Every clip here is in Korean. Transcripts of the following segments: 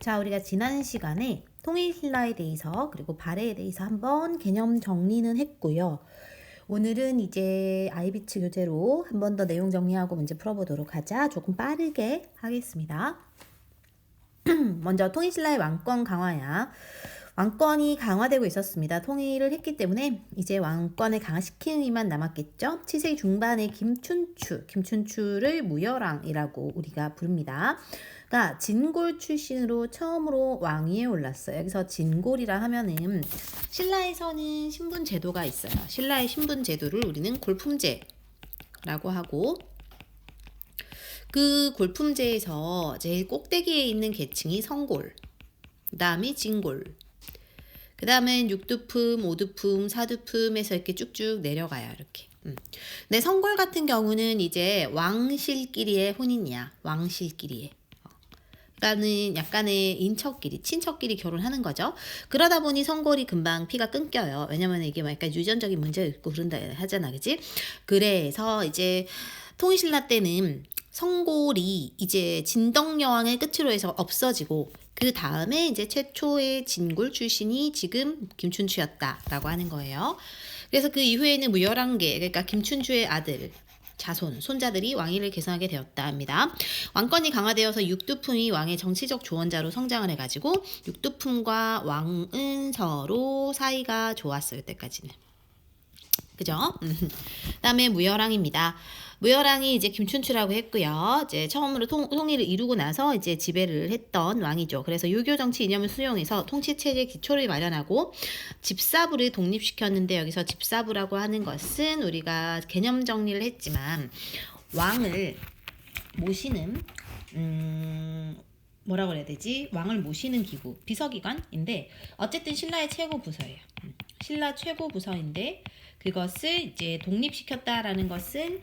자, 우리가 지난 시간에 통일신라에 대해서 그리고 발해에 대해서 한번 개념 정리는 했고요. 오늘은 이제 IBC 교재로 한 번 더 내용 정리하고 문제 풀어보도록 하자. 조금 빠르게 하겠습니다. 먼저 통일신라의 왕권 강화야. 왕권이 강화되고 있었습니다. 통일을 했기 때문에 이제 왕권을 강화시키는 이만 남았겠죠. 7세기 중반에 김춘추를 무열왕이라고 우리가 부릅니다. 그러니까 진골 출신으로 처음으로 왕위에 올랐어요. 여기서 진골이라 하면은 신라에서는 신분 제도가 있어요. 신라의 신분 제도를 우리는 골품제라고 하고, 그 골품제에서 제일 꼭대기에 있는 계층이 성골, 그 다음이 진골, 그 다음엔 육두품, 오두품, 사두품에서 이렇게 쭉쭉 내려가요. 이렇게. 근데 성골 같은 경우는 이제 왕실끼리의 혼인이야. 왕실끼리의. 그러니까는 약간의 인척끼리, 친척끼리 결혼하는 거죠. 그러다 보니 성골이 금방 피가 끊겨요. 왜냐면 이게 약간 유전적인 문제가 있고 그런다 하잖아, 그지? 그래서 이제 통일신라 때는 성골이 이제 진덕여왕을 끝으로 해서 없어지고, 그 다음에 이제 최초의 진골 출신이 지금 김춘추였다라고 하는 거예요. 그래서 그 이후에는 무열왕계, 그러니까 김춘추의 아들, 자손, 손자들이 왕위를 계승하게 되었다 합니다. 왕권이 강화되어서 육두품이 왕의 정치적 조언자로 성장을 해가지고 육두품과 왕은 서로 사이가 좋았어요. 때까지는. 그죠? 그다음에 무열왕입니다. 무열왕이 이제 김춘추라고 했고요. 이제 처음으로 통일을 이루고 나서 이제 지배를 했던 왕이죠. 그래서 유교 정치 이념을 수용해서 통치 체제 기초를 마련하고 집사부를 독립시켰는데, 여기서 집사부라고 하는 것은 우리가 개념 정리를 했지만 왕을 모시는 뭐라고 그래야 되지? 왕을 모시는 기구, 비서기관인데 어쨌든 신라의 최고 부서예요. 신라 최고 부서인데 그것을 이제 독립시켰다라는 것은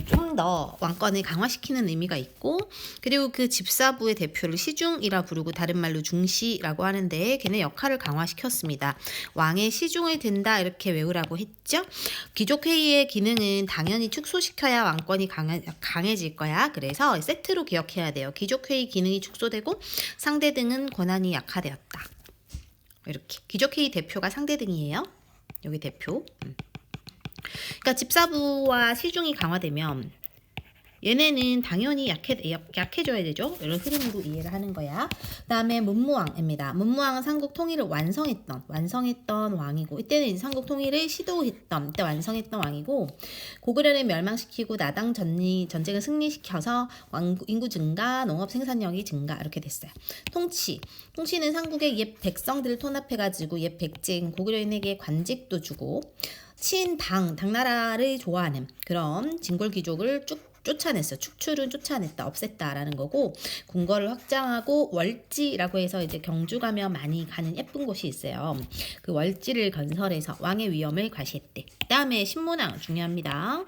좀 더 왕권을 강화시키는 의미가 있고, 그리고 그 집사부의 대표를 시중이라 부르고 다른 말로 중시라고 하는데 걔네 역할을 강화시켰습니다. 왕의 시중을 든다 이렇게 외우라고 했죠. 귀족회의의 기능은 당연히 축소시켜야 왕권이 강해질 거야. 그래서 세트로 기억해야 돼요. 귀족회의 기능이 축소되고 상대등은 권한이 약화되었다. 이렇게 귀족회의 대표가 상대등이에요. 여기 대표. 그러니까 집사부와 시중이 강화되면 얘네는 당연히 약해져야 되죠. 이런 흐름으로 이해를 하는 거야. 그 다음에 문무왕입니다. 문무왕은 삼국 통일을 완성했던 왕이고, 이때는 삼국 통일을 시도했던, 이때 완성했던 왕이고, 고구려를 멸망시키고 나당 전쟁을 승리시켜서 인구 증가, 농업 생산력이 증가 이렇게 됐어요. 통치는 삼국의 옛 백성들을 통합해가지고 옛 백제인 고구려인에게 관직도 주고, 당나라를 좋아하는 그런 진골 귀족을 쭉 쫓아냈어. 축출은 쫓아냈다, 없앴다라는 거고, 궁궐을 확장하고 월지라고 해서 이제 경주 가면 많이 가는 예쁜 곳이 있어요. 그 월지를 건설해서 왕의 위엄을 과시했대. 그다음에 신문왕 중요합니다.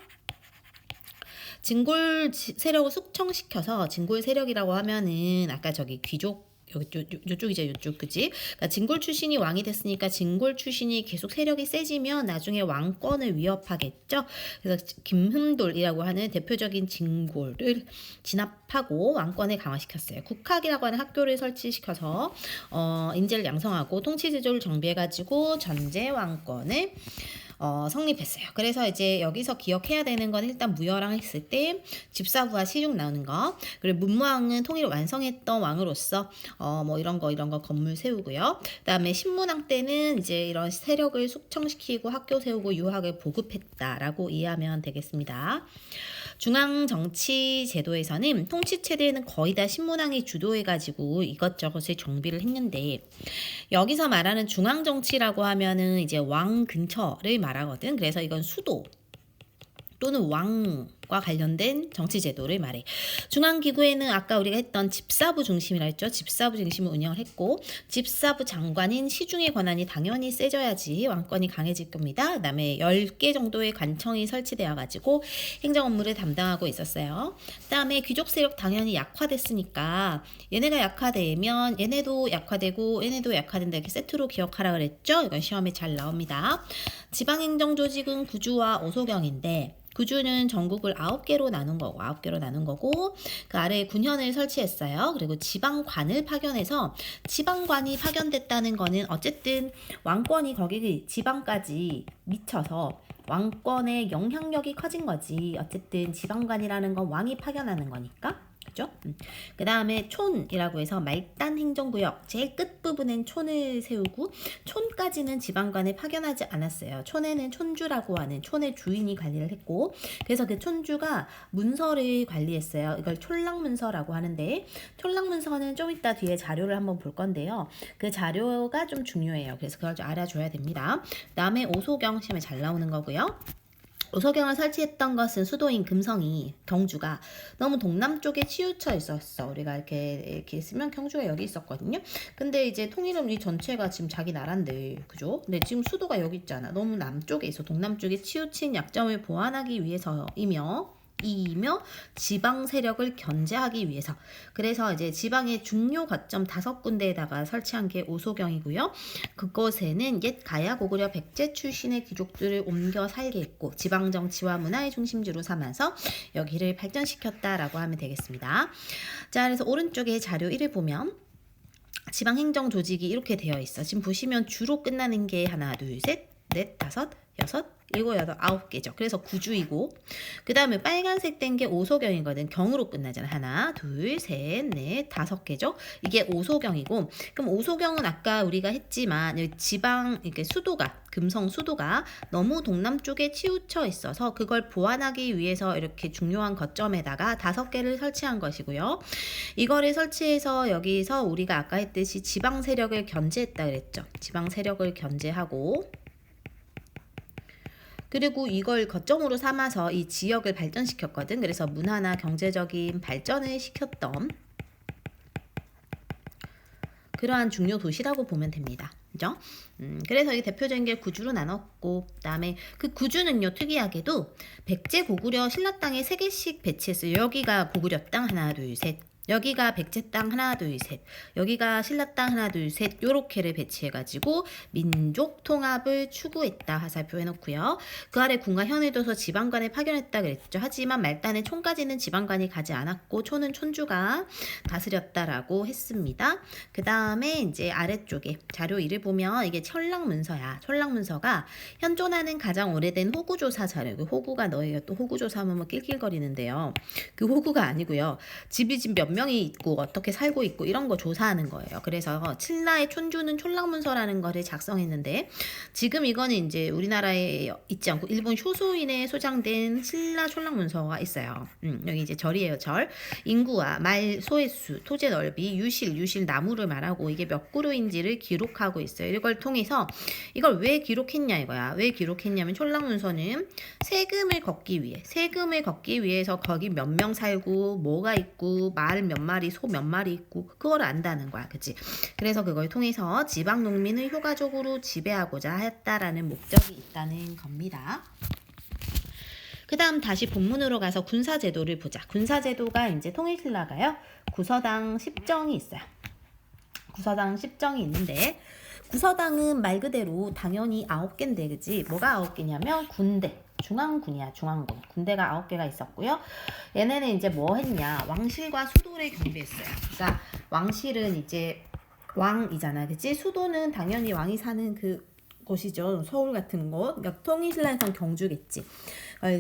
진골 세력을 숙청시켜서, 진골 세력이라고 하면은 아까 저기 귀족 요쪽이죠, 요쪽, 그지? 그러니까 진골 출신이 왕이 됐으니까 진골 출신이 계속 세력이 세지면 나중에 왕권을 위협하겠죠. 그래서 김흠돌이라고 하는 대표적인 진골을 진압하고 왕권을 강화시켰어요. 국학이라고 하는 학교를 설치시켜서 인재를 양성하고 통치 제도를 정비해가지고 전제 왕권을 성립했어요. 그래서 이제 여기서 기억해야 되는 건 일단 무열왕 했을 때 집사부와 시중 나오는 거, 그리고 문무왕은 통일을 완성했던 왕으로서 뭐 이런 거 건물 세우고요. 그다음에 신문왕 때는 이제 이런 세력을 숙청시키고 학교 세우고 유학을 보급했다라고 이해하면 되겠습니다. 중앙 정치 제도에서는 통치 체제는 거의 다 신문왕이 주도해가지고 이것저것을 정비를 했는데, 여기서 말하는 중앙 정치라고 하면은 이제 왕 근처를 말하거든. 그래서 이건 수도 또는 왕과 관련된 정치 제도를 말해. 중앙기구에는 아까 우리가 했던 집사부 중심이라 했죠. 집사부 중심을 운영을 했고, 집사부 장관인 시중의 권한이 당연히 세져야지 왕권이 강해질 겁니다. 그 다음에 10개 정도의 관청이 설치되어 가지고 행정 업무를 담당하고 있었어요. 그 다음에 귀족 세력 당연히 약화됐으니까 얘네가 약화되면 얘네도 약화되고 얘네도 약화된다, 이렇게 세트로 기억하라 그랬죠. 이건 시험에 잘 나옵니다. 지방행정조직은 구주와 오소경인데, 구주는 전국을 지역을 9개로 나눈 거고 그 아래에 군현을 설치했어요. 그리고 지방관을 파견해서 지방관이 파견됐다는 거는 어쨌든 왕권이 거기 지방까지 미쳐서 왕권의 영향력이 커진 거지. 어쨌든 지방관이라는 건 왕이 파견하는 거니까. 그죠? 그 다음에 촌이라고 해서 말단 행정구역 제일 끝부분엔 촌을 세우고 촌까지는 지방관에 파견하지 않았어요. 촌에는 촌주라고 하는 촌의 주인이 관리를 했고 그래서 그 촌주가 문서를 관리했어요. 이걸 촌락문서라고 하는데 촌락문서는 좀 이따 뒤에 자료를 한번 볼 건데요. 그 자료가 좀 중요해요. 그래서 그걸 좀 알아줘야 됩니다. 그 다음에 오소경 시험에 잘 나오는 거고요. 오소경을 설치했던 것은 수도인 금성이 경주가 너무 동남쪽에 치우쳐 있었어. 우리가 이렇게 있으면 경주가 여기 있었거든요. 근데 이제 통일은 이 전체가 지금 자기 나라인데 그죠? 근데 지금 수도가 여기 있잖아. 너무 남쪽에 있어. 동남쪽에 치우친 약점을 보완하기 위해서이며 지방 세력을 견제하기 위해서 그래서 이제 지방의 중요 거점 5군데에다가 설치한 게 오소경이고요. 그곳에는 옛 가야 고구려 백제 출신의 귀족들을 옮겨 살게 했고 지방 정치와 문화의 중심지로 삼아서 여기를 발전시켰다라고 하면 되겠습니다. 자, 그래서 오른쪽에 자료 1을 보면 지방행정 조직이 이렇게 되어 있어. 지금 보시면 주로 끝나는 게 하나, 둘, 셋, 넷, 다섯, 여섯, 일곱, 여덟, 9개죠. 그래서 구주이고 그 다음에 빨간색 된 게 오소경이거든. 경으로 끝나잖아. 하나, 둘, 셋, 넷, 5개죠. 이게 오소경이고 그럼 오소경은 아까 우리가 했지만 여기 지방 이렇게 수도가 금성 수도가 너무 동남쪽에 치우쳐 있어서 그걸 보완하기 위해서 이렇게 중요한 거점에다가 5개를 설치한 것이고요. 이거를 설치해서 여기서 우리가 아까 했듯이 지방 세력을 견제했다 그랬죠. 지방 세력을 견제하고 그리고 이걸 거점으로 삼아서 이 지역을 발전시켰거든. 그래서 문화나 경제적인 발전을 시켰던 그러한 중요 도시라고 보면 됩니다. 그죠? 그래서 이 대표적인 게 구주로 나눴고 그다음에 그 구주는요 특이하게도 백제 고구려 신라 땅에 3개씩 배치했어요. 여기가 고구려 땅 하나 둘 셋 여기가 백제 땅 하나 둘 셋 여기가 신라 땅 하나 둘 셋 요렇게를 배치해가지고 민족 통합을 추구했다 화살표 해놓고요. 그 아래 군과 현을 둬서 지방관에 파견했다 그랬죠. 하지만 말단의 촌까지는 지방관이 가지 않았고 촌은 촌주가 다스렸다라고 했습니다. 그 다음에 이제 아래쪽에 자료 1을 보면 이게 촌락문서야. 촌락문서가 현존하는 가장 오래된 호구조사 자료. 호구가 너희가 또 호구조사하면 뭐 낄낄거리는데요. 그 호구가 아니고요. 집이 지금 몇 명이 있고 어떻게 살고 있고 이런 거 조사하는 거예요. 그래서 칠라의 촌주는 촌락문서라는 거를 작성했는데 지금 이거는 이제 우리나라에 있지 않고 일본 효소인에 소장된 칠라 촌락문서가 있어요. 여기 이제 절이에요. 절. 인구와 말, 소의 수, 토지 넓이, 유실 나무를 말하고 이게 몇 그루인지를 기록하고 있어요. 이걸 통해서 이걸 왜 기록했냐 이거야. 왜 기록했냐면 촌락문서는 세금을 걷기 위해서 거기 몇 명 살고 뭐가 있고 말 몇 마리, 소 몇 마리 있고 그걸 안다는 거야. 그치? 그래서 그걸 통해서 지방 농민을 효과적으로 지배하고자 했다라는 목적이 있다는 겁니다. 그 다음 다시 본문으로 가서 군사제도를 보자. 군사제도가 이제 통일신라가요. 구서당 10정이 있어요. 구서당 10정이 있는데 구서당은 말 그대로 당연히 9개인데 그치? 뭐가 9개냐면 군대. 중앙군이야. 중앙군. 군대가 9개가 있었고요. 얘네는 이제 뭐 했냐. 왕실과 수도를 경비했어요. 그러니까 왕실은 이제 왕이잖아. 그치? 수도는 당연히 왕이 사는 그 곳이죠. 서울 같은 곳. 그러니까 통일신라에선 경주겠지.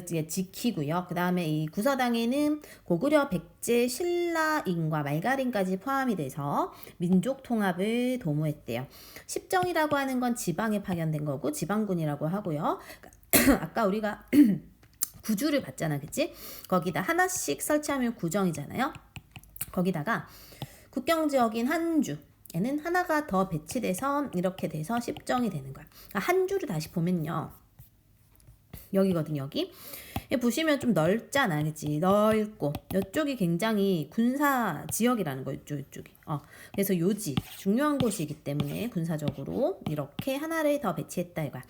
이제 지키고요. 그 다음에 이 구서당에는 고구려 백제 신라인과 말갈인까지 포함이 돼서 민족 통합을 도모했대요. 십정이라고 하는 건 지방에 파견된 거고 지방군이라고 하고요. 아까 우리가 구주를 봤잖아. 그치? 거기다 하나씩 설치하면 구정이잖아요. 거기다가 국경지역인 한주 얘는 하나가 더 배치돼서 이렇게 돼서 10정이 되는 거야. 한 주를 다시 보면요. 여기거든 여기. 보시면 좀 넓잖아. 그치? 넓고 이쪽이 굉장히 군사 지역이라는 거 이쪽이. 그래서 요지 중요한 곳이기 때문에 군사적으로 이렇게 하나를 더 배치했다 이거야.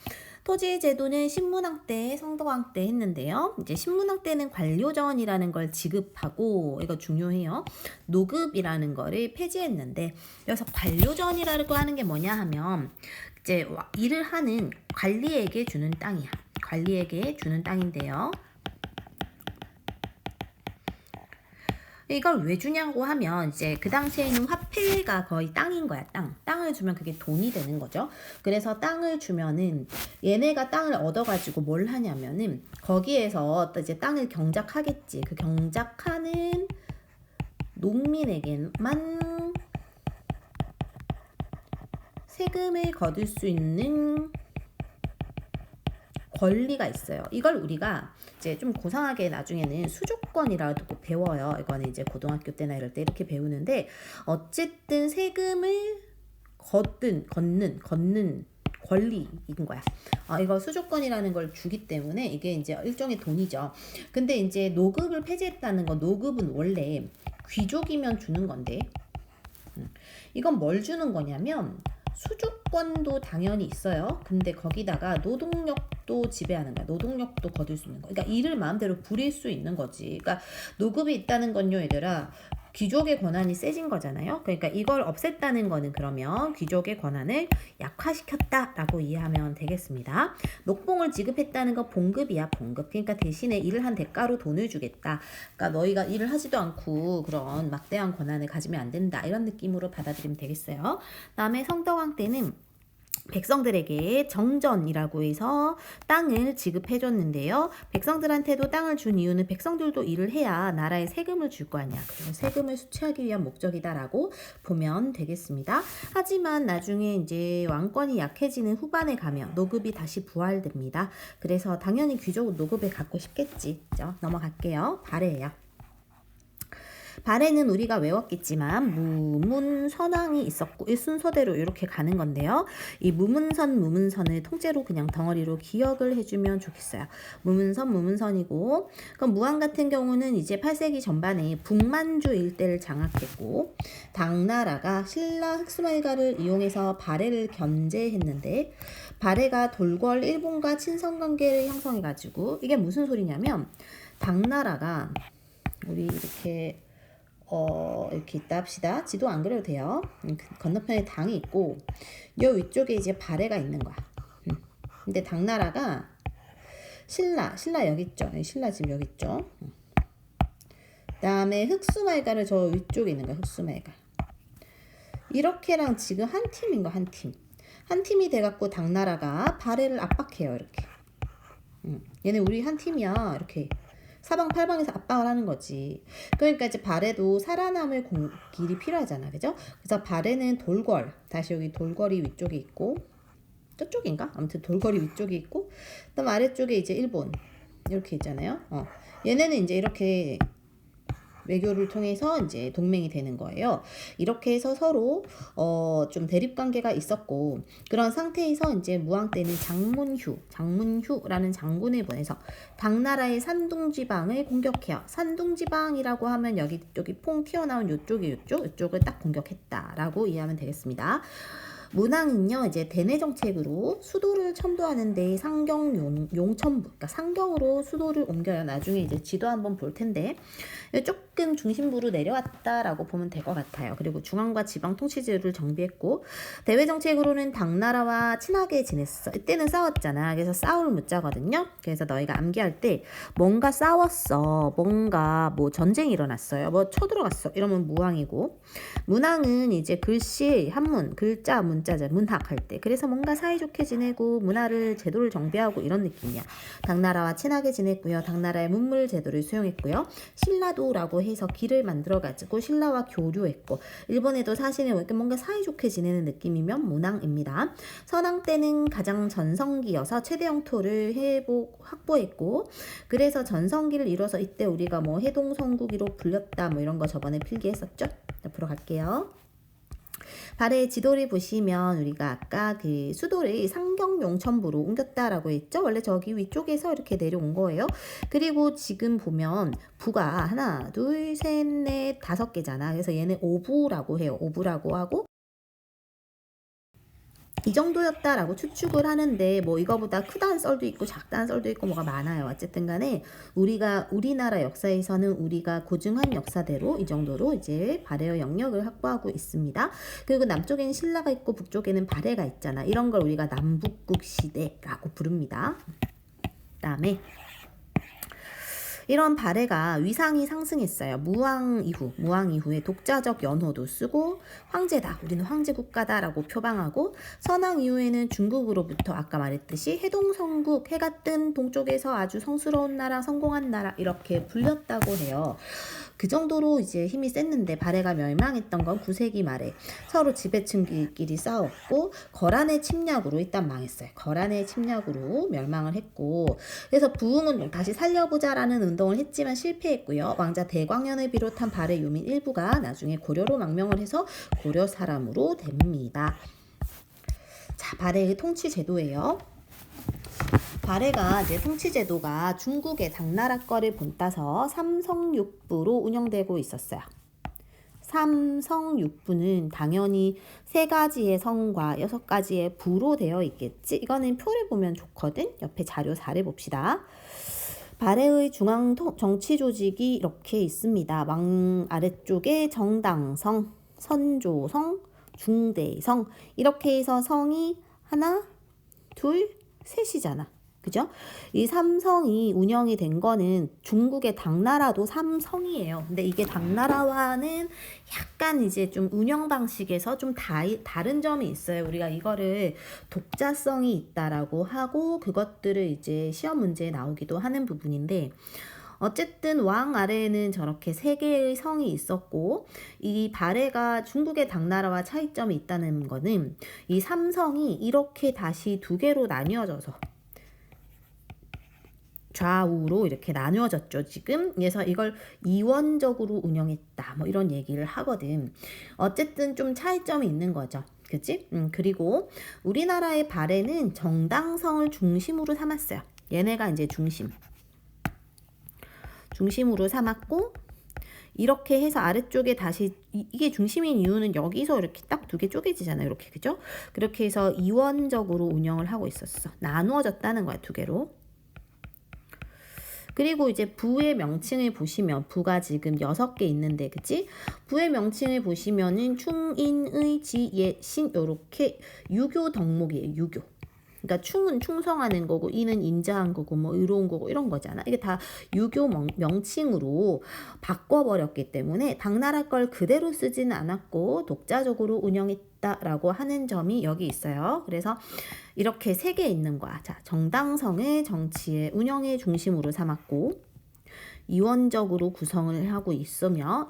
토지 제도는 신문왕 때, 성덕왕 때 했는데요. 이제 신문왕 때는 관료전이라는 걸 지급하고 이거 중요해요. 노급이라는 거를 폐지했는데 여기서 관료전이라고 하는 게 뭐냐 하면 이제 일을 하는 관리에게 주는 땅이야. 관리에게 주는 땅인데요. 이걸 왜 주냐고 하면 이제 그 당시에는 화폐가 거의 땅인 거야. 땅을 주면 그게 돈이 되는 거죠. 그래서 땅을 주면은 얘네가 땅을 얻어가지고 뭘 하냐면은 거기에서 이제 땅을 경작하겠지. 그 경작하는 농민에게만 세금을 거둘 수 있는 권리가 있어요. 이걸 우리가 이제 좀 고상하게 나중에는 수조권이라고 배워요. 이거는 이제 고등학교 때나 이럴 때 이렇게 배우는데 어쨌든 세금을 걷는 권리인 거야. 이거 수조권이라는 걸 주기 때문에 이게 이제 일종의 돈이죠. 근데 이제 노급을 폐지했다는 건 노급은 원래 귀족이면 주는 건데 이건 뭘 주는 거냐면 수주권도 당연히 있어요. 근데 거기다가 노동력도 지배하는 거야. 노동력도 거둘 수 있는 거. 그러니까 일을 마음대로 부릴 수 있는 거지. 그러니까 노급이 있다는 건요, 얘들아. 귀족의 권한이 세진 거잖아요. 그러니까 이걸 없앴다는 거는 그러면 귀족의 권한을 약화시켰다라고 이해하면 되겠습니다. 녹봉을 지급했다는 거 봉급이야, 봉급. 그러니까 대신에 일을 한 대가로 돈을 주겠다. 그러니까 너희가 일을 하지도 않고 그런 막대한 권한을 가지면 안 된다. 이런 느낌으로 받아들이면 되겠어요. 다음에 성덕왕 때는 백성들에게 정전이라고 해서 땅을 지급해 줬는데요. 백성들한테도 땅을 준 이유는 백성들도 일을 해야 나라에 세금을 줄 거 아니야. 그래서 세금을 수취하기 위한 목적이다라고 보면 되겠습니다. 하지만 나중에 이제 왕권이 약해지는 후반에 가면 노급이 다시 부활됩니다. 그래서 당연히 귀족은 노급을 갖고 싶겠지. 그죠? 넘어갈게요. 발해예요. 발해는 우리가 외웠겠지만 무문선왕이 있었고 이 순서대로 이렇게 가는 건데요. 이 무문선을 통째로 그냥 덩어리로 기억을 해주면 좋겠어요. 무문선이고 그럼 무왕 같은 경우는 이제 8세기 전반에 북만주 일대를 장악했고 당나라가 신라 흑수말가를 이용해서 발해를 견제했는데 발해가 돌궐 일본과 친선관계를 형성해가지고 이게 무슨 소리냐면 당나라가 우리 이렇게 있다 합시다. 지도 안 그려도 돼요. 건너편에 당이 있고 요 위쪽에 이제 발해가 있는 거야. 근데 당나라가 신라 여기 있죠. 신라 지금 여기 있죠. 그다음에 흑수말가를 저 위쪽에 있는 거야. 흑수말가. 이렇게랑 지금 한 팀인 거 한 팀. 한 팀이 돼갖고 당나라가 발해를 압박해요. 이렇게. 얘네 우리 한 팀이야. 이렇게. 사방팔방에서 압박을 하는 거지. 그러니까 이제 발해도 살아남을 길이 필요하잖아. 그죠? 그래서 발해는 돌궐. 다시 여기 돌궐이 위쪽에 있고 저쪽인가? 아무튼 돌궐이 위쪽에 있고 그다음 아래쪽에 이제 일본 이렇게 있잖아요. 얘네는 이제 이렇게 외교를 통해서 이제 동맹이 되는 거예요. 이렇게 해서 서로 좀 대립 관계가 있었고 그런 상태에서 이제 무왕 때는 장문휴라는 장군을 보내서 당나라의 산둥지방을 공격해요. 산둥지방이라고 하면 여기 퐁 튀어나온 요쪽을 딱 공격했다라고 이해하면 되겠습니다. 문왕은요 이제 대내 정책으로 수도를 첨부하는데 상경 용천부 그러니까 상경으로 수도를 옮겨요. 나중에 이제 지도 한번 볼 텐데 조금 중심부로 내려왔다라고 보면 될 것 같아요. 그리고 중앙과 지방 통치제를 정비했고 대외 정책으로는 당나라와 친하게 지냈어. 이때는 싸웠잖아. 그래서 싸울 무자거든요. 그래서 너희가 암기할 때 뭔가 싸웠어, 뭔가 뭐 전쟁이 일어났어요, 뭐 쳐들어갔어 이러면 무왕이고 문왕은 이제 글씨 한문 글자 문자자 문학할 때 그래서 뭔가 사이좋게 지내고 문화를 제도를 정비하고 이런 느낌이야. 당나라와 친하게 지냈고요. 당나라의 문물 제도를 수용했고요. 신라도라고 해서 길을 만들어가지고 신라와 교류했고 일본에도 사실은 뭔가 사이좋게 지내는 느낌이면 문왕입니다. 선왕 때는 가장 전성기여서 최대 영토를 확보했고 그래서 전성기를 이뤄서 이때 우리가 뭐 해동성국이로 불렸다 뭐 이런 거 저번에 필기했었죠. 앞으로 갈게요. 발해의 지도를 보시면 우리가 아까 그 수도를 상경용천부로 옮겼다라고 했죠. 원래 저기 위쪽에서 이렇게 내려온 거예요. 그리고 지금 보면 부가 하나, 둘, 셋, 넷, 5개잖아. 그래서 얘는 오부라고 해요. 오부라고 하고 이 정도였다라고 추측을 하는데 뭐 이거보다 크다는 썰도 있고 작다는 썰도 있고 뭐가 많아요. 어쨌든 간에 우리나라 역사에서는 우리가 고증한 역사대로 이 정도로 이제 발해의 영역을 확보하고 있습니다. 그리고 남쪽에는 신라가 있고 북쪽에는 발해가 있잖아. 이런 걸 우리가 남북국 시대라고 부릅니다. 그다음에 이런 발해가 위상이 상승했어요. 무왕 이후에 독자적 연호도 쓰고 황제다, 우리는 황제 국가다라고 표방하고, 선왕 이후에는 중국으로부터 아까 말했듯이 해동성국, 해가 뜬 동쪽에서 아주 성스러운 나라, 성공한 나라 이렇게 불렸다고 해요. 그 정도로 이제 힘이 셌는데 발해가 멸망했던 건 9세기 말에 서로 지배층끼리 싸웠고 거란의 침략으로 일단 망했어요. 거란의 침략으로 멸망을 했고, 그래서 부흥운동 다시 살려보자라는 운동을 했지만 실패했고요. 왕자 대광년을 비롯한 발해 유민 일부가 나중에 고려로 망명을 해서 고려 사람으로 됩니다. 자, 발해의 통치 제도예요. 발해가 이제 통치 제도가 중국의 당나라 거를 본따서 삼성육부로 운영되고 있었어요. 삼성육부는 당연히 3가지의 성과 6가지의 부로 되어 있겠지. 이거는 표를 보면 좋거든. 옆에 자료 4를 봅시다. 발해의 중앙 정치 조직이 이렇게 있습니다. 왕 아래쪽에 정당성, 선조성, 중대성 이렇게 해서 성이 하나, 둘, 셋이잖아. 그죠? 이 삼성이 운영이 된 거는 중국의 당나라도 삼성이에요. 근데 이게 당나라와는 약간 이제 좀 운영 방식에서 좀 다른 점이 있어요. 우리가 이거를 독자성이 있다라고 하고 그것들을 이제 시험 문제에 나오기도 하는 부분인데, 어쨌든 왕 아래에는 저렇게 3개의 성이 있었고, 이 발해가 중국의 당나라와 차이점이 있다는 거는 이 삼성이 이렇게 다시 2개로 나뉘어져서 좌우로 이렇게 나누어졌죠, 지금. 그래서 이걸 이원적으로 운영했다, 뭐 이런 얘기를 하거든. 어쨌든 좀 차이점이 있는 거죠. 그치? 그리고 우리나라의 발해는 정당성을 중심으로 삼았어요. 얘네가 이제 중심으로 삼았고, 이렇게 해서 아래쪽에 다시 이게 중심인 이유는 여기서 이렇게 딱 2개 쪼개지잖아요. 이렇게, 그죠? 그렇게 해서 이원적으로 운영을 하고 있었어. 나누어졌다는 거야, 2개로. 그리고 이제 부의 명칭을 보시면 부가 지금 6개 있는데, 그치? 부의 명칭을 보시면은 충인의 지예 신 요렇게 유교 덕목이에요. 유교. 그러니까 충은 충성하는 거고 인은 인자한 거고 뭐 의로운 거고 이런 거잖아. 이게 다 유교 명칭으로 바꿔버렸기 때문에 당나라 걸 그대로 쓰지는 않았고 독자적으로 운영했다라고 하는 점이 여기 있어요. 그래서 이렇게 3개 있는 거야. 자, 정당성을 정치의 운영의 중심으로 삼았고, 이원적으로 구성을 하고 있으며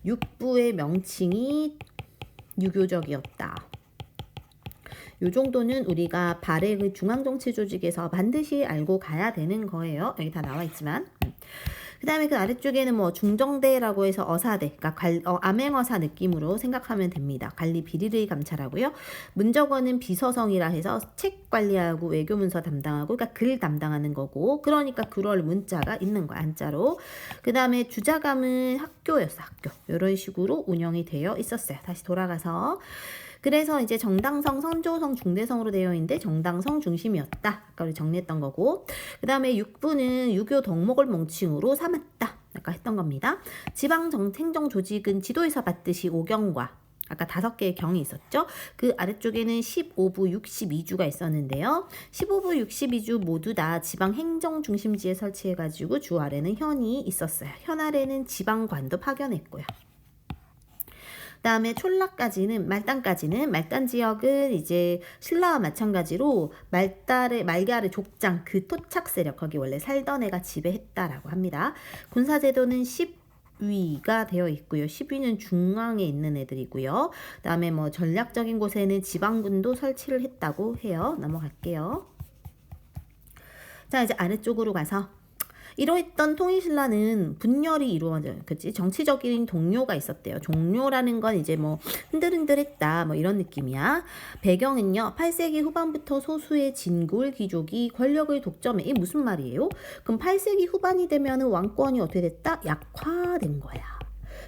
육부의 명칭이 유교적이었다. 요 정도는 우리가 발해의 중앙정치 조직에서 반드시 알고 가야 되는 거예요. 여기 다 나와 있지만. 그 다음에 그 아래쪽에는 뭐 중정대라고 해서 어사대, 그러니까 암행어사 느낌으로 생각하면 됩니다. 관리 비리를 감찰하고요. 문적원은 비서성이라 해서 책 관리하고 외교문서 담당하고, 그러니까 글 담당하는 거고, 그러니까 그럴 문자가 있는 거야, 한자로. 그 다음에 주자감은 학교였어, 학교. 이런 식으로 운영이 되어 있었어요. 다시 돌아가서. 그래서 이제 정당성, 선조성, 중대성으로 되어 있는데 정당성 중심이었다. 아까 우리 정리했던 거고. 그 다음에 육부는 유교 덕목을 명칭으로 삼았다. 아까 했던 겁니다. 지방 행정 조직은 지도에서 봤듯이 5경과 아까 5개의 경이 있었죠. 그 아래쪽에는 15부 62주가 있었는데요. 15부 62주 모두 다 지방 행정 중심지에 설치해가지고 주 아래는 현이 있었어요. 현 아래는 지방관도 파견했고요. 그다음에 촐라까지는 말단 지역은 이제 신라와 마찬가지로 말갸르 족장 그 토착 세력 거기 원래 살던 애가 지배했다라고 합니다. 군사 제도는 10위가 되어 있고요. 10위는 중앙에 있는 애들이고요. 그다음에 뭐 전략적인 곳에는 지방군도 설치를 했다고 해요. 넘어갈게요. 자, 이제 아래쪽으로 가서 이러했던 통일신라는 분열이 이루어져요. 그치? 정치적인 동료가 있었대요. 종료라는 건 이제 뭐 흔들흔들했다 뭐 이런 느낌이야. 배경은요, 8세기 후반부터 소수의 진골 귀족이 권력을 독점해. 이게 무슨 말이에요? 그럼 8세기 후반이 되면은 왕권이 어떻게 됐다? 약화된 거야.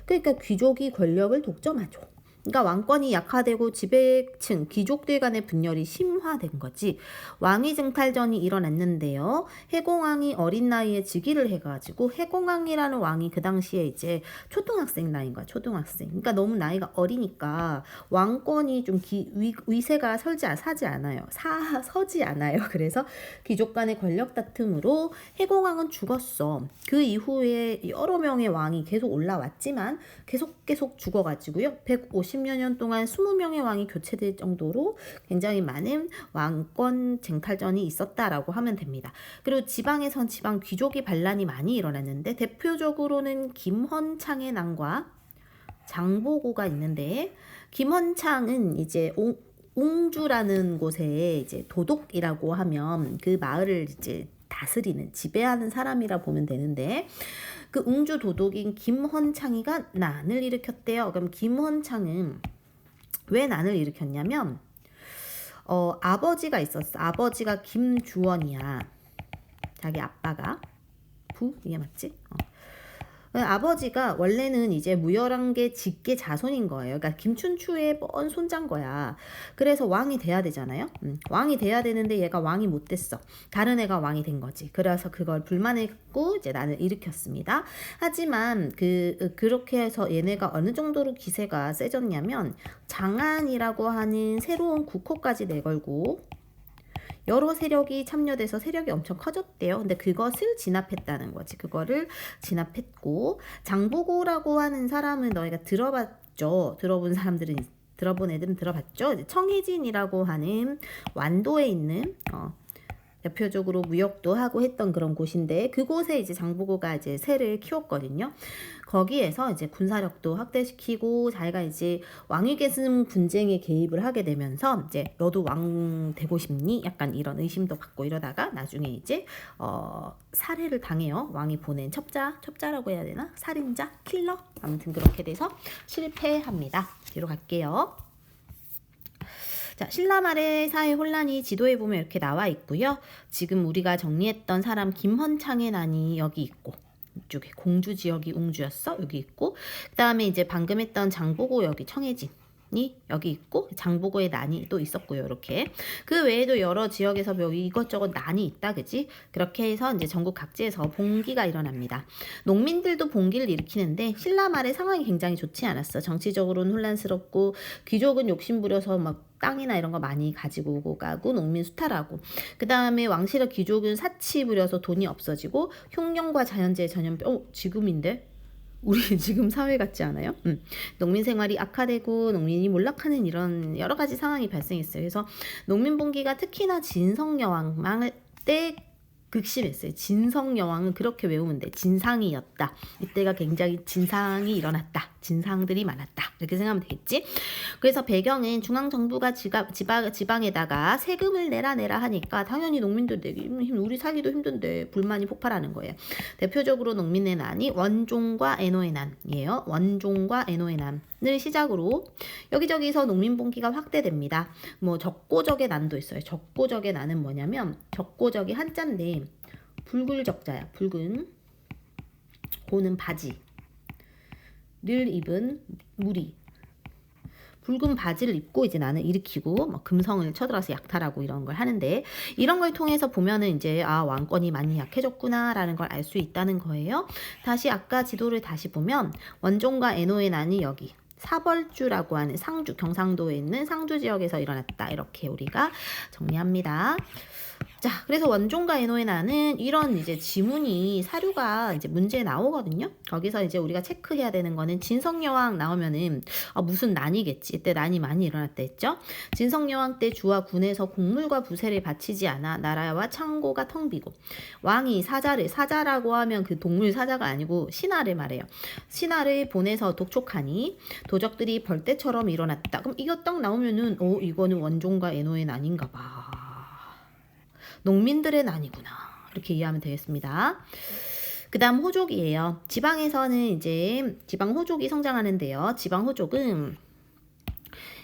그러니까 귀족이 권력을 독점하죠. 그러니까 왕권이 약화되고 지배층, 귀족들 간의 분열이 심화된 거지. 왕위 증탈전이 일어났는데요. 해공왕이 어린 나이에 즉위를 해가지고 해공왕이라는 왕이 그 당시에 이제 초등학생 나이인 거야. 초등학생. 그러니까 너무 나이가 어리니까 왕권이 좀 위세가 사지 않아요. 서지 않아요. 그래서 귀족 간의 권력 다툼으로 해공왕은 죽었어. 그 이후에 여러 명의 왕이 계속 올라왔지만 계속 죽어가지고요. 150여 년 동안 20명의 왕이 교체될 정도로 굉장히 많은 왕권 쟁탈전이 있었다라고 하면 됩니다. 그리고 지방에선 지방 귀족이 반란이 많이 일어났는데 대표적으로는 김헌창의 난과 장보고가 있는데 김헌창은 이제 웅주라는 곳에 이제 도독이라고 하면 그 마을을 이제 다스리는 지배하는 사람이라 보면 되는데 그 웅주 도독인 김헌창이가 난을 일으켰대요. 그럼 김헌창은 왜 난을 일으켰냐면 아버지가 있었어. 아버지가 김주원이야. 자기 아빠가 이게 맞지? 아버지가 원래는 이제 무열한계 직계 자손인 거예요. 그러니까 김춘추의 뻔 손자인 거야. 그래서 왕이 돼야 되잖아요. 왕이 돼야 되는데 얘가 왕이 못 됐어. 다른 애가 왕이 된 거지. 그래서 그걸 불만했고 이제 난을 일으켰습니다. 하지만 그렇게 해서 얘네가 어느 정도로 기세가 세졌냐면 장안이라고 하는 새로운 국호까지 내걸고 여러 세력이 참여돼서 세력이 엄청 커졌대요. 근데 그것을 진압했다는 거지. 그거를 진압했고 장보고라고 하는 사람은 너희가 들어봤죠? 들어본 애들은 들어봤죠? 청해진이라고 하는 완도에 있는 대표적으로 무역도 하고 했던 그런 곳인데 그곳에 이제 장보고가 이제 새를 키웠거든요. 거기에서 이제 군사력도 확대시키고 자기가 이제 왕위계승 분쟁에 개입을 하게 되면서 이제 너도 왕 되고 싶니? 약간 이런 의심도 받고 이러다가 나중에 이제 살해를 당해요. 왕이 보낸 첩자라고 해야 되나? 살인자, 킬러? 아무튼 그렇게 돼서 실패합니다. 뒤로 갈게요. 자, 신라 말의 사회 혼란이 지도에 보면 이렇게 나와 있고요. 지금 우리가 정리했던 사람 김헌창의 난이 여기 있고 이쪽에 공주 지역이 웅주였어. 여기 있고 그 다음에 이제 방금 했던 장보고 여기 청해진이 여기 있고 장보고의 난이 또 있었고요. 이렇게 그 외에도 여러 지역에서 여기 이것저것 난이 있다. 그지? 그렇게 해서 이제 전국 각지에서 봉기가 일어납니다. 농민들도 봉기를 일으키는데 신라 말의 상황이 굉장히 좋지 않았어. 정치적으로는 혼란스럽고 귀족은 욕심부려서 막 땅이나 이런 거 많이 가지고 오고 가고 농민 수탈하고 그 다음에 왕실의 귀족은 사치 부려서 돈이 없어지고 흉년과 자연재해 전염병 지금인데 우리 지금 사회 같지 않아요? 농민 생활이 악화되고 농민이 몰락하는 이런 여러 가지 상황이 발생했어요. 그래서 농민봉기가 특히나 진성여왕 때 극심했어요. 진성여왕은 그렇게 외우면 돼. 진상이었다. 이때가 굉장히 진상이 일어났다. 진상들이 많았다. 이렇게 생각하면 되겠지? 그래서 배경은 중앙정부가 지방에다가 세금을 내라 하니까 당연히 농민들 우리 살기도 힘든데 불만이 폭발하는 거예요. 대표적으로 농민의 난이 원종과 애노의 난이에요. 원종과 애노의 난을 시작으로 여기저기서 농민봉기가 확대됩니다. 뭐 적고적의 난도 있어요. 적고적의 난은 뭐냐면 적고적이 한자인데 붉을적자야. 붉은 고는 바지를 입은 무리 붉은 바지를 입고 이제 나는 일으키고 뭐 금성을 쳐들어서 약탈하고 이런 걸 하는데 이런 걸 통해서 보면은 이제 왕권이 많이 약해졌구나라는 걸 알 수 있다는 거예요. 다시 아까 지도를 다시 보면 원종과 애노의 난이 여기 사벌주라고 하는 상주 경상도에 있는 상주 지역에서 일어났다. 이렇게 우리가 정리합니다. 자, 그래서 원종과 애노의 난은 이런 이제 지문이 사료가 이제 문제에 나오거든요. 거기서 이제 우리가 체크해야 되는 거는 진성여왕 나오면은 무슨 난이겠지. 이때 난이 많이 일어났다 했죠. 진성여왕 때 주와 군에서 곡물과 부세를 바치지 않아 나라와 창고가 텅 비고 왕이 사자라고 하면 그 동물 사자가 아니고 신하를 말해요. 신하를 보내서 독촉하니 도적들이 벌떼처럼 일어났다. 그럼 이거 딱 나오면은 이거는 원종과 애노의 난인가 봐. 농민들의 난이구나. 이렇게 이해하면 되겠습니다. 그 다음 호족이에요. 지방에서는 이제 지방 호족이 성장하는데요. 지방 호족은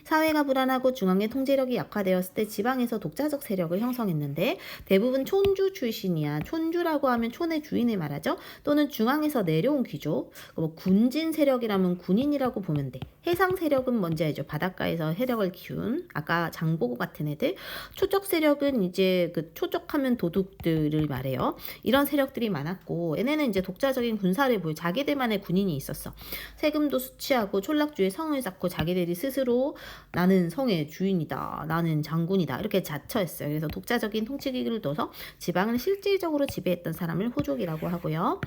사회가 불안하고 중앙의 통제력이 약화되었을 때 지방에서 독자적 세력을 형성했는데 대부분 촌주 출신이야. 촌주라고 하면 촌의 주인을 말하죠. 또는 중앙에서 내려온 귀족. 뭐 군진 세력이라면 군인이라고 보면 돼. 해상 세력은 뭔지 알죠? 바닷가에서 세력을 키운 아까 장보고 같은 애들. 초적 세력은 이제 그 초적하면 도둑들을 말해요. 이런 세력들이 많았고 얘네는 이제 독자적인 군사를 보여 자기들만의 군인이 있었어. 세금도 수취하고 촌락주의 성을 쌓고 자기들이 스스로 나는 성의 주인이다. 나는 장군이다. 이렇게 자처했어요. 그래서 독자적인 통치기를 둬서 지방을 실질적으로 지배했던 사람을 호족이라고 하고요.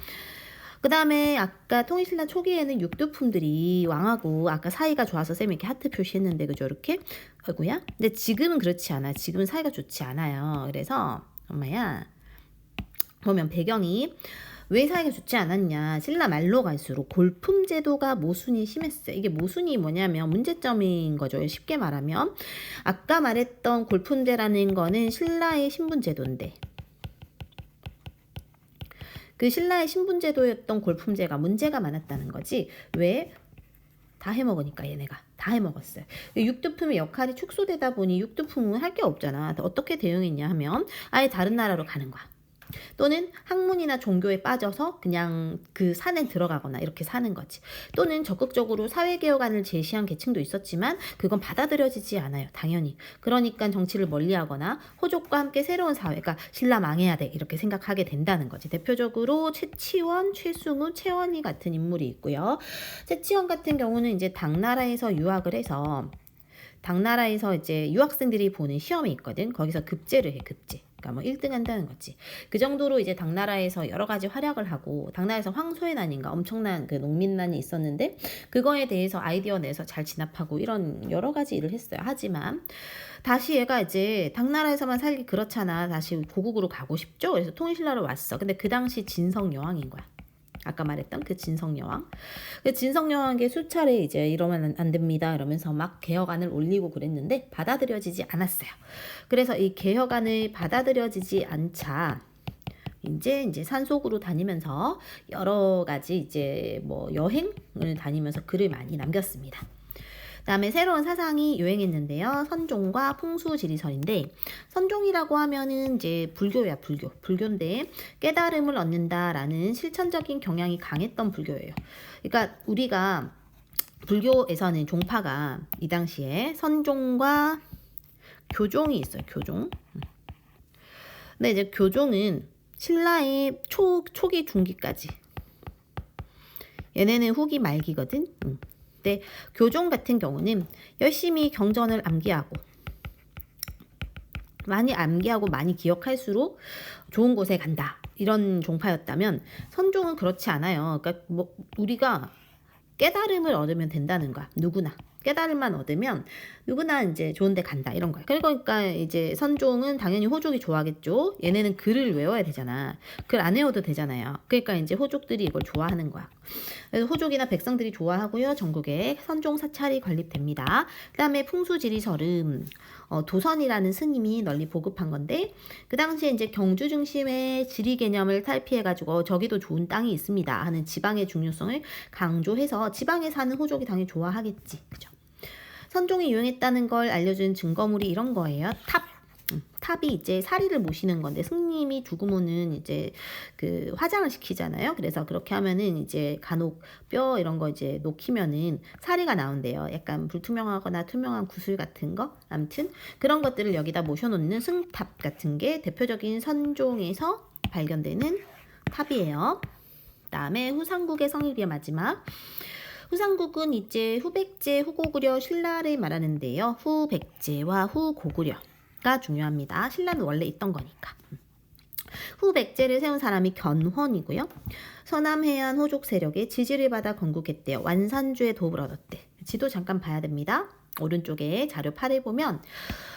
그 다음에 아까 통일신라 초기에는 육두품들이 왕하고 아까 사이가 좋아서 쌤이 이렇게 하트 표시했는데 그죠? 이렇게 아이고야. 근데 지금은 그렇지 않아. 지금은 사이가 좋지 않아요. 그래서 엄마야 보면 배경이 왜 사이가 좋지 않았냐. 신라 말로 갈수록 골품 제도가 모순이 심했어요. 이게 모순이 뭐냐면 문제점인 거죠. 쉽게 말하면 아까 말했던 골품제라는 거는 신라의 신분제도인데 그 신라의 신분제도였던 골품제가 문제가 많았다는 거지. 왜? 다 해먹으니까 얘네가 다 해먹었어요. 육두품의 역할이 축소되다 보니 육두품은 할 게 없잖아. 어떻게 대응했냐 하면 아예 다른 나라로 가는 거야. 또는 학문이나 종교에 빠져서 그냥 그 산에 들어가거나 이렇게 사는 거지. 또는 적극적으로 사회개혁안을 제시한 계층도 있었지만 그건 받아들여지지 않아요. 당연히. 그러니까 정치를 멀리하거나 호족과 함께 새로운 사회가 신라 망해야 돼 이렇게 생각하게 된다는 거지. 대표적으로 최치원, 최승우, 최원희 같은 인물이 있고요. 최치원 같은 경우는 이제 당나라에서 유학을 해서 당나라에서 이제 유학생들이 보는 시험이 있거든. 거기서 급제를 해, 급제. 그러니까 뭐 1등 한다는 거지. 그 정도로 이제 당나라에서 여러 가지 활약을 하고 당나라에서 황소해난인가 엄청난 그 농민난이 있었는데 그거에 대해서 아이디어 내서 잘 진압하고 이런 여러 가지 일을 했어요. 하지만 다시 얘가 이제 당나라에서만 살기 그렇잖아. 다시 고국으로 가고 싶죠. 그래서 통일신라로 왔어. 근데 그 당시 진성 여왕인 거야. 아까 말했던 그 진성여왕. 그 진성여왕에게 수차례 이제 이러면 안 됩니다. 이러면서 막 개혁안을 올리고 그랬는데 받아들여지지 않았어요. 그래서 이 개혁안을 받아들여지지 않자 이제 산속으로 다니면서 여러 가지 이제 뭐 여행을 다니면서 글을 많이 남겼습니다. 그다음에 새로운 사상이 유행했는데요. 선종과 풍수지리설인데 선종이라고 하면은 이제 불교야, 불교인데 깨달음을 얻는다라는 실천적인 경향이 강했던 불교예요. 그러니까 우리가 불교에서는 종파가 이 당시에 선종과 교종이 있어요. 교종. 근데 이제 교종은 신라의 초기 중기까지. 얘네는 후기 말기거든. 근데 교종 같은 경우는 열심히 경전을 암기하고 많이 기억할수록 좋은 곳에 간다. 이런 종파였다면 선종은 그렇지 않아요. 그러니까 뭐 우리가 깨달음을 얻으면 된다는 거야. 누구나. 깨달음만 얻으면 누구나 이제 좋은 데 간다 이런 거야. 그러니까 이제 선종은 당연히 호족이 좋아하겠죠. 얘네는 글을 외워야 되잖아. 글 안 외워도 되잖아요. 그러니까 이제 호족들이 이걸 좋아하는 거야. 그래서 호족이나 백성들이 좋아하고요. 전국에 선종 사찰이 건립됩니다. 그 다음에 풍수지리설은 도선이라는 스님이 널리 보급한 건데 그 당시에 이제 경주 중심의 지리 개념을 탈피해가지고 저기도 좋은 땅이 있습니다 하는 지방의 중요성을 강조해서 지방에 사는 호족이 당연히 좋아하겠지. 그죠? 선종이 유행했다는 걸 알려준 증거물이 이런 거예요. 탑이 이제 사리를 모시는 건데 스님이 죽으면은 이제 그 화장을 시키잖아요. 그래서 그렇게 하면은 이제 간혹 뼈 이런 거 이제 녹히면은 사리가 나온대요. 약간 불투명하거나 투명한 구슬 같은 거. 아무튼 그런 것들을 여기다 모셔놓는 승탑 같은 게 대표적인 선종에서 발견되는 탑이에요. 그다음에 후삼국의 성립의 마지막. 후삼국은 이제 후백제, 후고구려, 신라를 말하는데요. 후백제와 후고구려가 중요합니다. 신라는 원래 있던 거니까. 후백제를 세운 사람이 견훤이고요. 서남해안 호족 세력의 지지를 받아 건국했대요. 완산주의 도움을 얻었대. 지도 잠깐 봐야 됩니다. 오른쪽에 자료 8을 보면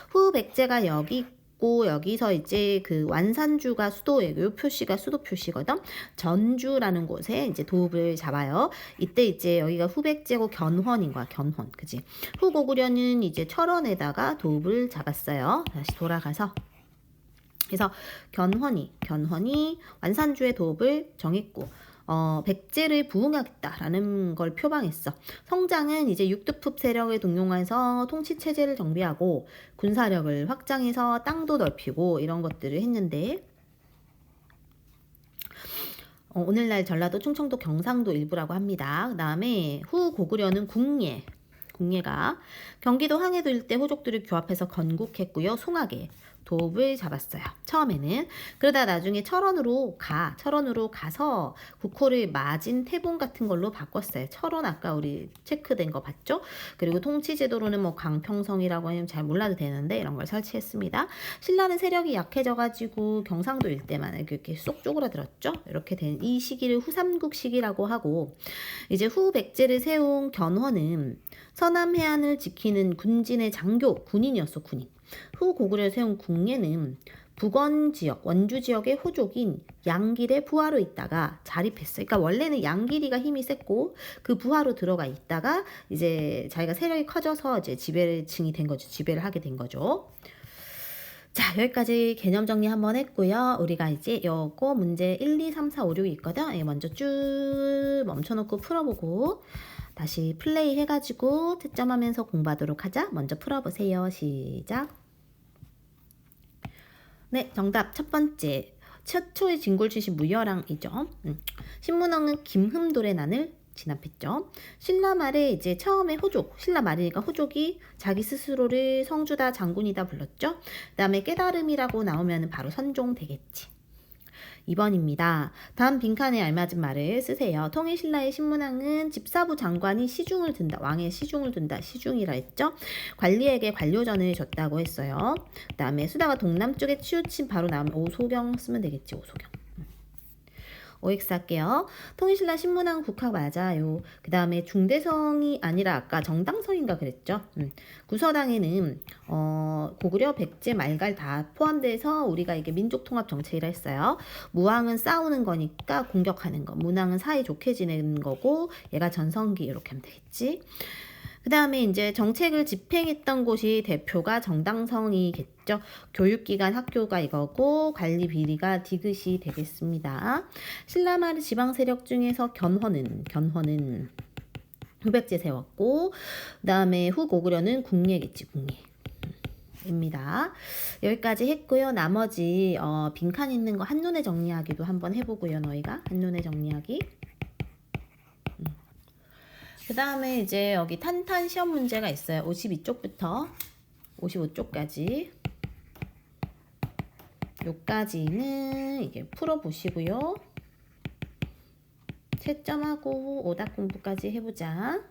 후백제가 여기 있고 여기서 이제 그 완산주가 수도예요. 요 표시가 수도 표시거든. 전주라는 곳에 이제 도읍을 잡아요. 이때 이제 여기가 후백제고 견훤인 거야. 견훤. 그지? 후고구려는 이제 철원에다가 도읍을 잡았어요. 다시 돌아가서 그래서 견훤이 완산주의 도읍을 정했고 백제를 부흥하겠다라는 걸 표방했어. 성장은 이제 육두품 세력을 동용해서 통치 체제를 정비하고 군사력을 확장해서 땅도 넓히고 이런 것들을 했는데 오늘날 전라도, 충청도, 경상도 일부라고 합니다. 그 다음에 후 고구려는 궁예가 경기도 황해도 일대 호족들을 규합해서 건국했고요. 송악에 도읍을 잡았어요. 처음에는. 그러다 나중에 철원으로 가서 국호를 마진 태봉 같은 걸로 바꿨어요. 철원 아까 우리 체크된 거 봤죠? 그리고 통치 제도로는 뭐 광평성이라고 하면 잘 몰라도 되는데 이런 걸 설치했습니다. 신라는 세력이 약해져가지고 경상도 일대만 이렇게 쏙 쪼그라들었죠. 이렇게 된 이 시기를 후삼국 시기라고 하고 이제 후 백제를 세운 견훤은 서남 해안을 지키는 군진의 군인이었어, 군인. 후 고구려를 세운 궁예는 북원 지역, 원주 지역의 호족인 양길의 부하로 있다가 자립했어요. 그러니까 원래는 양길이가 힘이 셌고 그 부하로 들어가 있다가 이제 자기가 세력이 커져서 이제 지배층이 된 거죠. 지배를 하게 된 거죠. 자, 여기까지 개념 정리 한번 했고요. 우리가 이제 요거 문제 1, 2, 3, 4, 5, 6이 있거든. 먼저 쭉 멈춰놓고 풀어보고 다시 플레이 해가지고 채점하면서 공부하도록 하자. 먼저 풀어보세요. 시작. 네, 정답 첫 번째. 최초의 진골 출신 무열왕이죠. 신문왕은 김흠돌의 난을 진압했죠. 신라 말에 이제 처음에 신라 말이니까 호족이 자기 스스로를 성주다 장군이다 불렀죠. 그 다음에 깨달음이라고 나오면 바로 선종 되겠지. 2번입니다. 다음 빈칸에 알맞은 말을 쓰세요. 통일신라의 신문왕은 집사부 장관이 시중을 든다. 왕의 시중을 둔다. 시중이라 했죠. 관리에게 관료전을 줬다고 했어요. 그 다음에 수다가 동남쪽에 치우친 바로 나오면 오소경 쓰면 되겠지. 오소경. OX 할게요. 통일신라 신문왕 국학 맞아요. 그 다음에 중대성이 아니라 아까 정당성인가 그랬죠. 구서당에는 고구려, 백제, 말갈 다 포함돼서 우리가 이게 민족통합 정책이라 했어요. 무왕은 싸우는 거니까 공격하는 거. 문왕은 사이좋게 지내는 거고 얘가 전성기 이렇게 하면 되겠지. 그 다음에 이제 정책을 집행했던 곳이 대표가 정당성이겠죠. 교육기관 학교가 이거고 관리 비리가 디귿이 되겠습니다. 신라말의 지방세력 중에서 견훤은 후백제 세웠고 그 다음에 후고구려는 궁예겠지. 궁예입니다. 여기까지 했고요. 나머지 빈칸 있는 거 한눈에 정리하기도 한번 해보고요. 너희가 한눈에 정리하기. 그 다음에 이제 여기 탄탄 시험 문제가 있어요. 52쪽부터 55쪽까지. 요까지는 이게 풀어보시고요. 채점하고 오답 공부까지 해보자.